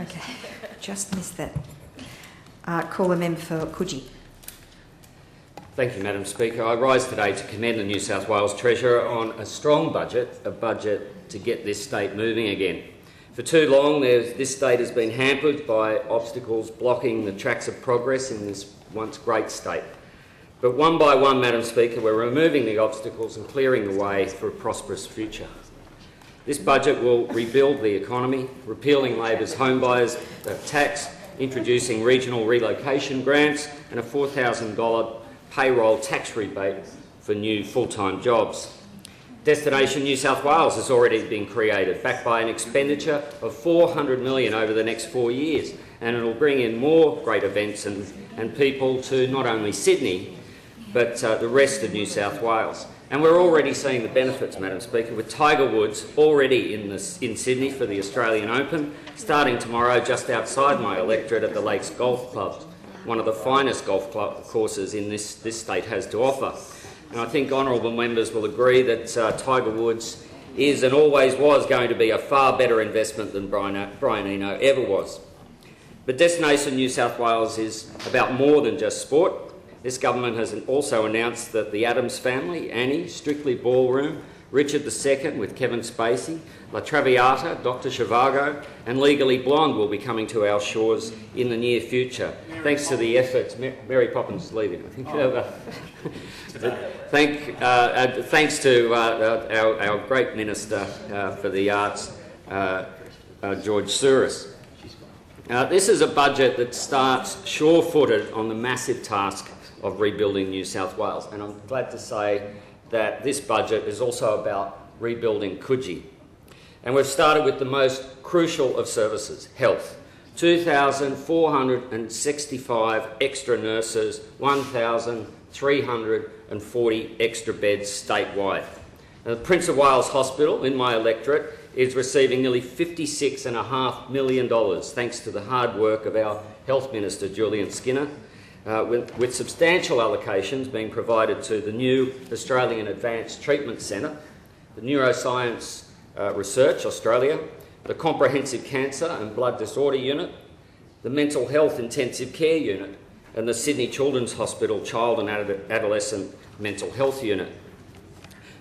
Okay, just missed that. Call the member for Coogee. Thank you, Madam Speaker. I rise today to commend the New South Wales Treasurer on a strong budget, a budget to get this state moving again. For too long, this state has been hampered by obstacles blocking the tracks of progress in this once great state. But one by one, Madam Speaker, we're removing the obstacles and clearing the way for a prosperous future. This budget will rebuild the economy, repealing Labor's homebuyers tax, introducing regional relocation grants and a $4,000 payroll tax rebate for new full-time jobs. Destination New South Wales has already been created, backed by an expenditure of $400 million over the next 4 years, and it will bring in more great events and people to not only Sydney, but the rest of New South Wales. And we're already seeing the benefits, Madam Speaker, with Tiger Woods already in Sydney for the Australian Open, starting tomorrow just outside my electorate at the Lakes Golf Club, one of the finest golf courses in this state has to offer. And I think honourable members will agree that Tiger Woods is and always was going to be a far better investment than Brian Eno ever was. But Destination New South Wales is about more than just sport. This government has also announced that the Addams Family, Annie, Strictly Ballroom, Richard II with Kevin Spacey, La Traviata, Dr Zhivago and Legally Blonde will be coming to our shores in the near future, thanks to the efforts... Mary Poppins is leaving, I think. Thanks to our great Minister for the Arts, George Souris. This is a budget that starts sure-footed on the massive task of rebuilding New South Wales, and I'm glad to say that this budget is also about rebuilding Coogee. And we've started with the most crucial of services, health. 2,465 extra nurses, 1,340 extra beds statewide. Now, the Prince of Wales Hospital in my electorate is receiving nearly $56.5 million, thanks to the hard work of our Health Minister, Julian Skinner, with substantial allocations being provided to the new Australian Advanced Treatment Centre, the Neuroscience Research Australia, the Comprehensive Cancer and Blood Disorder Unit, the Mental Health Intensive Care Unit, and the Sydney Children's Hospital Child and Adolescent Mental Health Unit.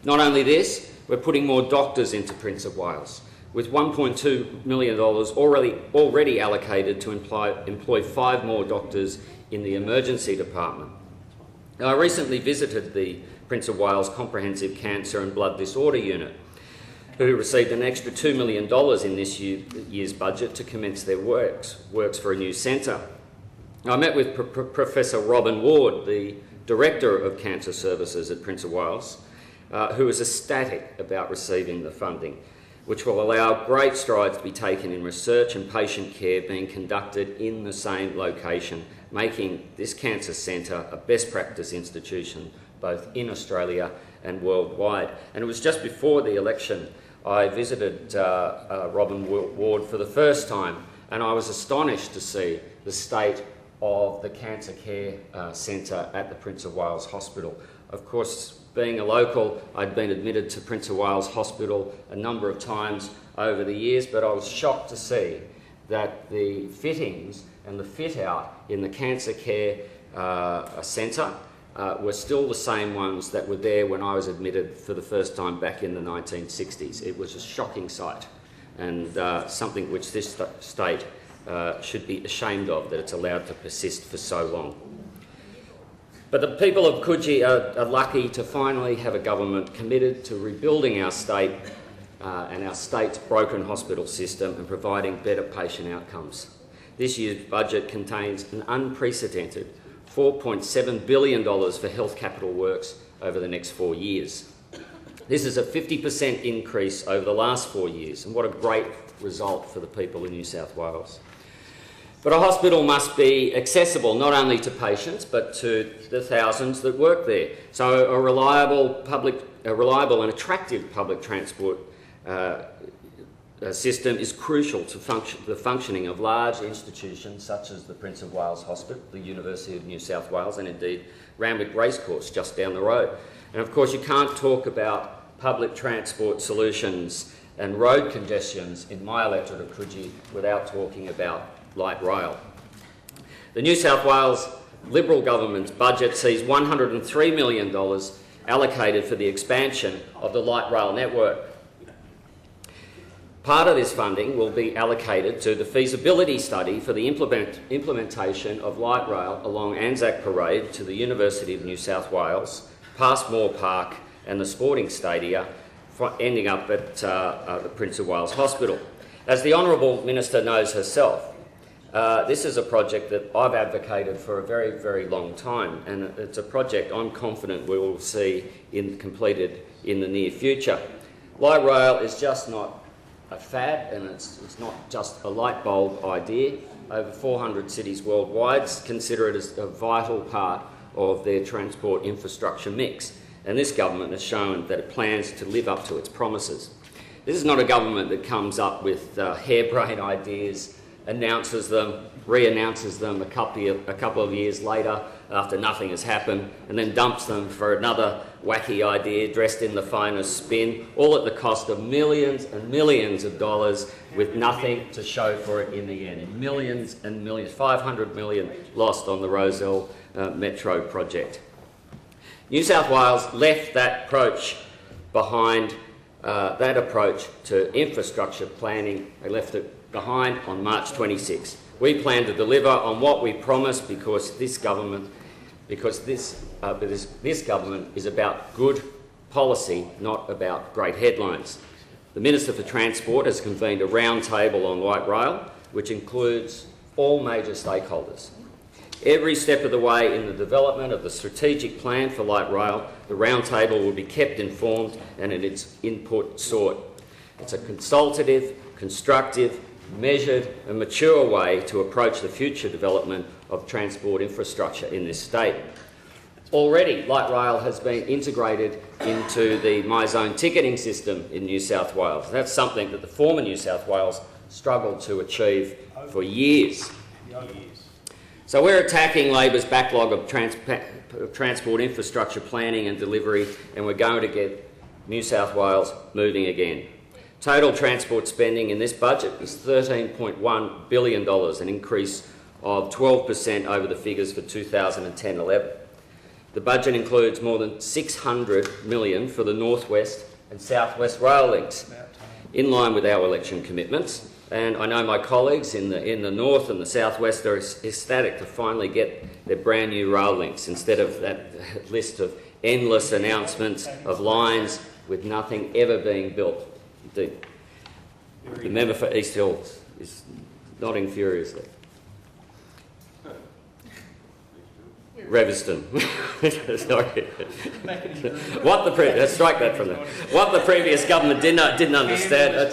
Not only this, we're putting more doctors into Prince of Wales, with $1.2 million already allocated to employ 5 more doctors in the emergency department. Now, I recently visited the Prince of Wales Comprehensive Cancer and Blood Disorder Unit, who received an extra $2 million in this year's budget to commence their works for a new centre. I met with Professor Robin Ward, the Director of Cancer Services at Prince of Wales, who is ecstatic about receiving the funding, which will allow great strides to be taken in research and patient care being conducted in the same location, making this cancer centre a best practice institution both in Australia and worldwide. And it was just before the election I visited Robin Ward for the first time, and I was astonished to see the state of the cancer care centre at the Prince of Wales Hospital. Of course, being a local, I'd been admitted to Prince of Wales Hospital a number of times over the years, but I was shocked to see that the fittings and the fit-out in the cancer care centre were still the same ones that were there when I was admitted for the first time back in the 1960s. It was a shocking sight, and something which this state should be ashamed of, that it's allowed to persist for so long. But the people of Coogee are lucky to finally have a government committed to rebuilding our state and our state's broken hospital system and providing better patient outcomes. This year's budget contains an unprecedented $4.7 billion for health capital works over the next 4 years. This is a 50% increase over the last 4 years, and what a great result for the people in New South Wales. But a hospital must be accessible not only to patients but to the thousands that work there. So a reliable and attractive public transport system is crucial to the functioning of large institutions such as the Prince of Wales Hospital, the University of New South Wales, and indeed Randwick Racecourse just down the road. And of course you can't talk about public transport solutions and road congestions in my electorate of Coogee without talking about light rail. The New South Wales Liberal government's budget sees $103 million allocated for the expansion of the light rail network. Part of this funding will be allocated to the feasibility study for the implementation of light rail along Anzac Parade to the University of New South Wales, past Moore Park and the sporting stadia, ending up at the Prince of Wales Hospital. As the Honourable Minister knows herself, this is a project that I've advocated for a very, very long time, and it's a project I'm confident we will see completed in the near future. Light rail is just not a fad, and it's not just a light bulb idea. Over 400 cities worldwide consider it as a vital part of their transport infrastructure mix, and this government has shown that it plans to live up to its promises. This is not a government that comes up with harebrained ideas, announces them, re-announces them a couple of years later after nothing has happened, and then dumps them for another wacky idea dressed in the finest spin, all at the cost of millions and millions of dollars with nothing to show for it in the end. Millions and millions, 500 million lost on the Rozelle Metro project. New South Wales left that approach behind, that approach to infrastructure planning. They left it behind on March 26. We plan to deliver on what we promised because this government is about good policy, not about great headlines. The Minister for Transport has convened a roundtable on light rail, which includes all major stakeholders. Every step of the way in the development of the strategic plan for light rail, the roundtable will be kept informed and its input sought. It's a consultative, constructive, measured and mature way to approach the future development of transport infrastructure in this state. Already, light rail has been integrated into the MyZone ticketing system in New South Wales. That's something that the former New South Wales struggled to achieve for years. So we're attacking Labor's backlog of transport infrastructure planning and delivery, and we're going to get New South Wales moving again. Total transport spending in this budget is $13.1 billion, an increase of 12% over the figures for 2010-11. The budget includes more than $600 million for the North West and South West rail links, in line with our election commitments. And I know my colleagues in the North and the South West are ecstatic to finally get their brand new rail links instead of that list of endless announcements of lines with nothing ever being built. The member for East Hill is nodding furiously. Reviston. Sorry. Strike that from there. What the previous government didn't understand.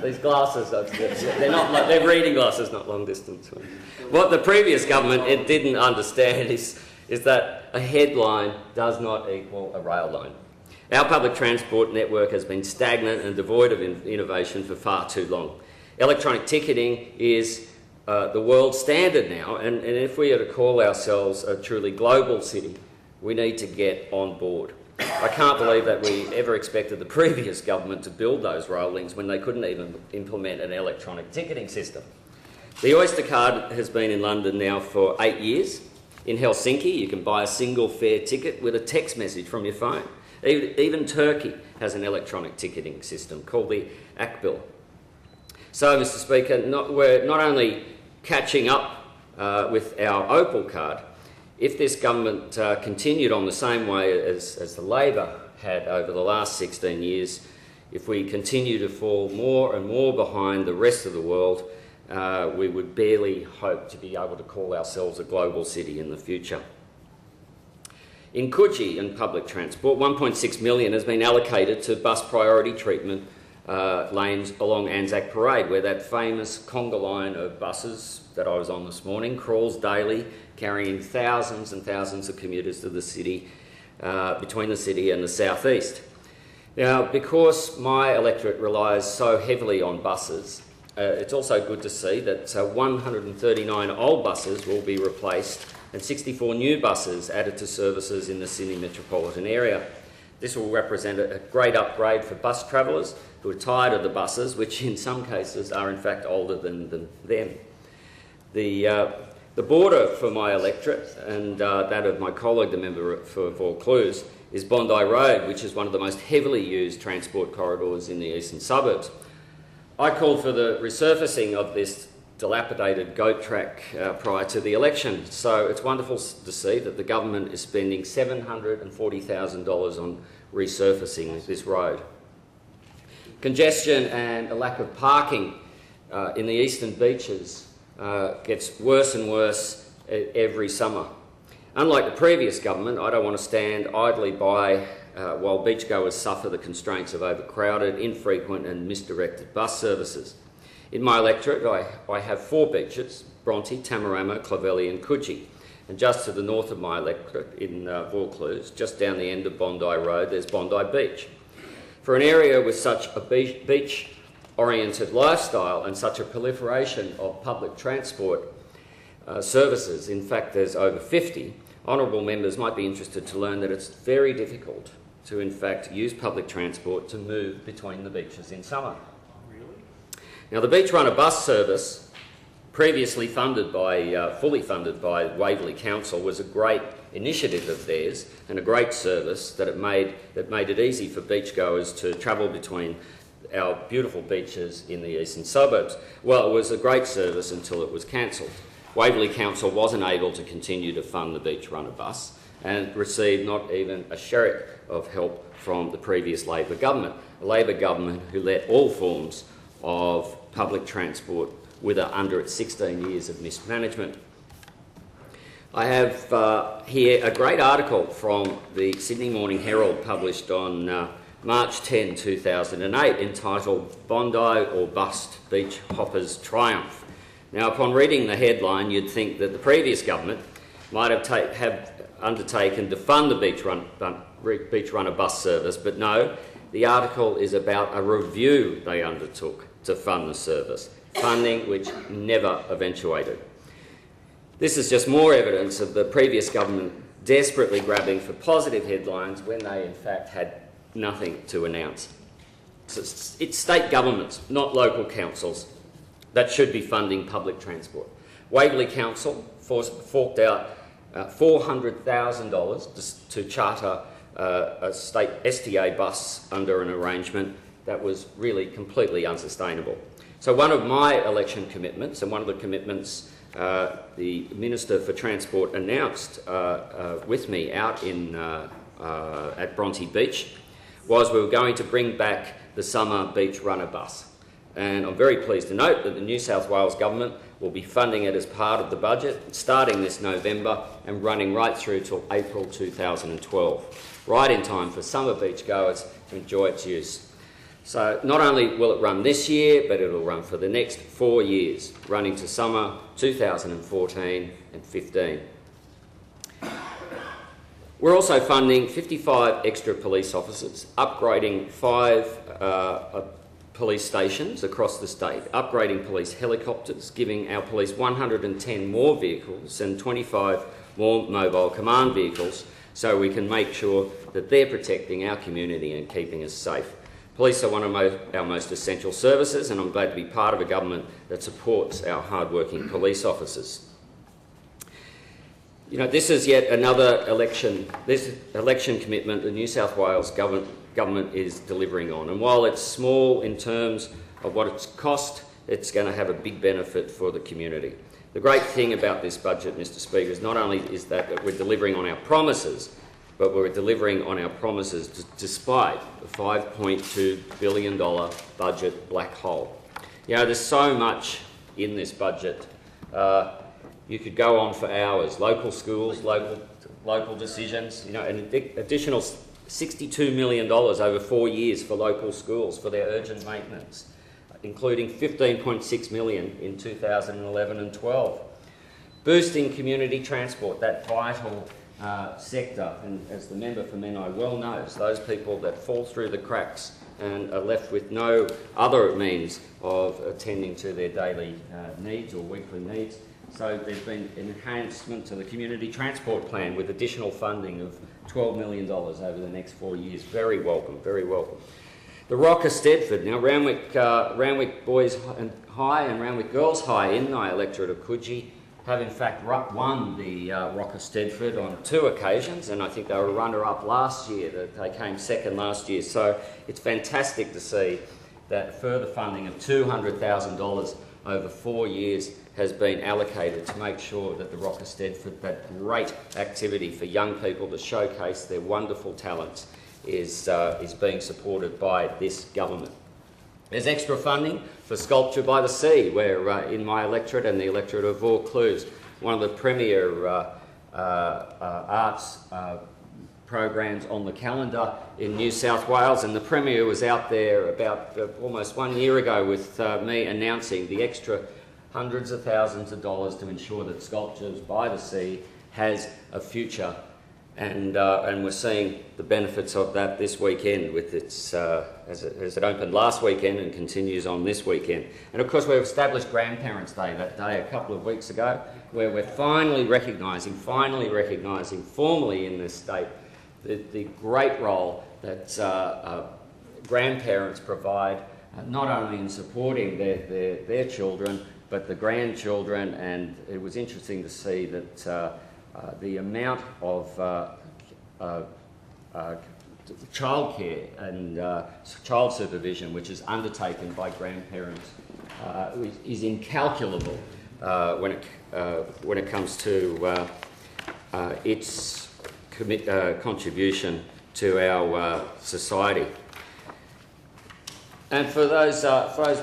These glasses, they're reading glasses, not long distance. What the previous government didn't understand is that a headline does not equal a rail line. Our public transport network has been stagnant and devoid of innovation for far too long. Electronic ticketing is the world standard now, and if we are to call ourselves a truly global city, we need to get on board. I can't believe that we ever expected the previous government to build those rail links when they couldn't even implement an electronic ticketing system. The Oyster card has been in London now for 8 years. In Helsinki, you can buy a single fare ticket with a text message from your phone. Even Turkey has an electronic ticketing system called the Akbil. So, Mr Speaker, we're not only catching up with our Opal card. If this government continued on the same way as the Labor had over the last 16 years, if we continue to fall more and more behind the rest of the world, we would barely hope to be able to call ourselves a global city in the future. In Coogee and public transport, $1.6 million has been allocated to bus priority treatment lanes along Anzac Parade, where that famous conga line of buses that I was on this morning crawls daily, carrying thousands and thousands of commuters to the city, between the city and the southeast. Now, because my electorate relies so heavily on buses, it's also good to see that 139 old buses will be replaced and 64 new buses added to services in the Sydney metropolitan area. This will represent a great upgrade for bus travellers who are tired of the buses, which in some cases are in fact older than them. The border for my electorate and that of my colleague, the member for Vaucluse, is Bondi Road, which is one of the most heavily used transport corridors in the eastern suburbs. I called for the resurfacing of this dilapidated goat track prior to the election, so it's wonderful to see that the government is spending $740,000 on resurfacing this road. Congestion and a lack of parking in the eastern beaches gets worse and worse every summer. Unlike the previous government, I don't want to stand idly by while beachgoers suffer the constraints of overcrowded, infrequent and misdirected bus services. In my electorate, I have 4 beaches: Bronte, Tamarama, Clovelly and Coogee. And just to the north of my electorate in Vaucluse, just down the end of Bondi Road, there's Bondi Beach. For an area with such a beach-oriented lifestyle and such a proliferation of public transport services, in fact there's over 50, honourable members might be interested to learn that it's very difficult to in fact use public transport to move between the beaches in summer. Really? Now the Beach Runner bus service, previously fully funded by Waverley Council, was a great initiative of theirs and a great service that made it easy for beachgoers to travel between our beautiful beaches in the eastern suburbs. Well, it was a great service until it was cancelled. Waverley Council wasn't able to continue to fund the Beach Runner bus and received not even a sherrick of help from the previous Labor government, a Labor government who let all forms of public transport wither under its 16 years of mismanagement. I have here a great article from the Sydney Morning Herald published on March 10, 2008, entitled "Bondi or Bust, Beach Hoppers Triumph." Now, upon reading the headline, you'd think that the previous government might have undertaken to fund the Beach Runner bus service, but no, the article is about a review they undertook to fund the service, funding which never eventuated. This is just more evidence of the previous government desperately grabbing for positive headlines when they in fact had nothing to announce. So it's state governments, not local councils, that should be funding public transport. Waverley Council forked out $400,000 to charter a state STA bus under an arrangement that was really completely unsustainable. So one of my election commitments, and one of the commitments the Minister for Transport announced with me out at Bronte Beach, was we were going to bring back the summer Beach Runner bus. And I'm very pleased to note that the New South Wales Government will be funding it as part of the budget, starting this November and running right through till April 2012, right in time for summer beachgoers to enjoy its use. So not only will it run this year, but it'll run for the next 4 years, running to summer 2014 and 15. We're also funding 55 extra police officers, upgrading 5 police stations across the state, upgrading police helicopters, giving our police 110 more vehicles and 25 more mobile command vehicles so we can make sure that they're protecting our community and keeping us safe. Police are one of our most essential services, and I'm glad to be part of a government that supports our hard-working police officers. You know, this is yet another election commitment the New South Wales government is delivering on. And while it's small in terms of what it's cost, it's going to have a big benefit for the community. The great thing about this budget, Mr. Speaker, is not only is that we're delivering on our promises, but we're delivering on our promises despite the $5.2 billion budget black hole. You know, there's so much in this budget. You could go on for hours. Local schools, local decisions, you know, an additional $62 million over 4 years for local schools for their urgent maintenance, including $15.6 million in 2011 and 12. Boosting community transport, that vital sector, and as the member for Menai well knows, those people that fall through the cracks and are left with no other means of attending to their daily needs or weekly needs. So there's been an enhancement to the community transport plan with additional funding of $12 million over the next 4 years. Very welcome, very welcome. The Rocker Stedford. Now, Randwick Boys High and Randwick Girls High in my electorate of Coogee have in fact won the Rocker Stedford on 2 occasions, and I think they were runner-up last year. That they came second last year. So it's fantastic to see that further funding of $200,000 over 4 years has been allocated to make sure that the Rocker Stedford, that great activity for young people to showcase their wonderful talents, is being supported by this government. There's extra funding for Sculpture by the Sea, where in my electorate and the electorate of Vaucluse, one of the premier arts programs on the calendar in New South Wales, and the Premier was out there about almost 1 year ago with me announcing the extra hundreds of thousands of dollars to ensure that Sculptures by the Sea has a future, and we're seeing the benefits of that this weekend with its as it opened last weekend and continues on this weekend. And of course we've established Grandparents' Day that day a couple of weeks ago, where we're finally recognising formally in this state the great role that grandparents provide, not only in supporting their children, but the grandchildren. And it was interesting to see that the amount of childcare and child supervision which is undertaken by grandparents is incalculable when it comes to its contribution to our society. And for those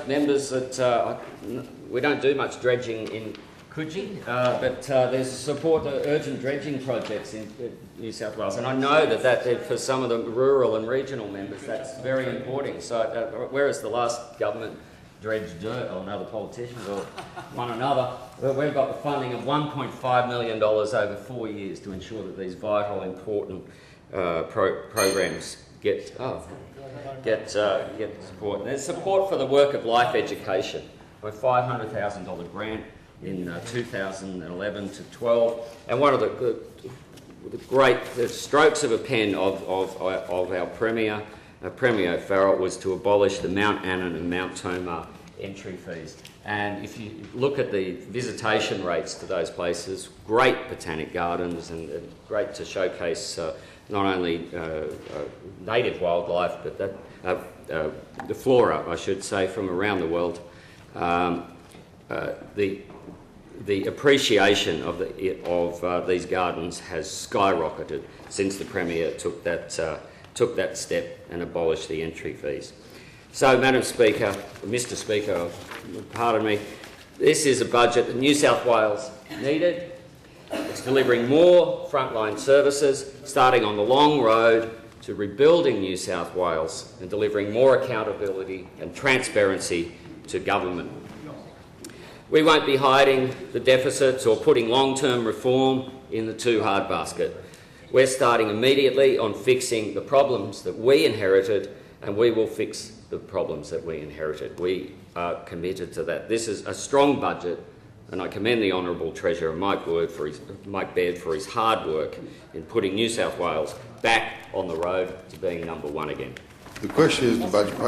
members that we don't do much dredging in Coogee, but there's support to urgent dredging projects in New South Wales, and I know that for some of the rural and regional members that's very important. So whereas the last government dredged dirt on other politicians or one another, we've got the funding of $1.5 million over 4 years to ensure that these vital, important programs get support. And there's support for the work of life education, a $500,000 grant in 2011 to 12, and one of the great strokes of a pen of our Premier, Premier Farrell, was to abolish the Mount Annan and Mount Tomah entry fees. And if you look at the visitation rates to those places, great botanic gardens and great to showcase not only native wildlife, but the flora, I should say, from around the world. The appreciation of these gardens has skyrocketed since the Premier took that step and abolished the entry fees. So, Madam Speaker, Mr Speaker, pardon me, this is a budget that New South Wales needed. It's delivering more frontline services, starting on the long road to rebuilding New South Wales and delivering more accountability and transparency to government. We won't be hiding the deficits or putting long-term reform in the too hard basket. We're starting immediately on fixing the problems that we inherited, and we will fix the problems that we inherited. We are committed to that. This is a strong budget, and I commend the Honourable Treasurer Mike Baird for his hard work in putting New South Wales back on the road to being #1 again. The question is the budget.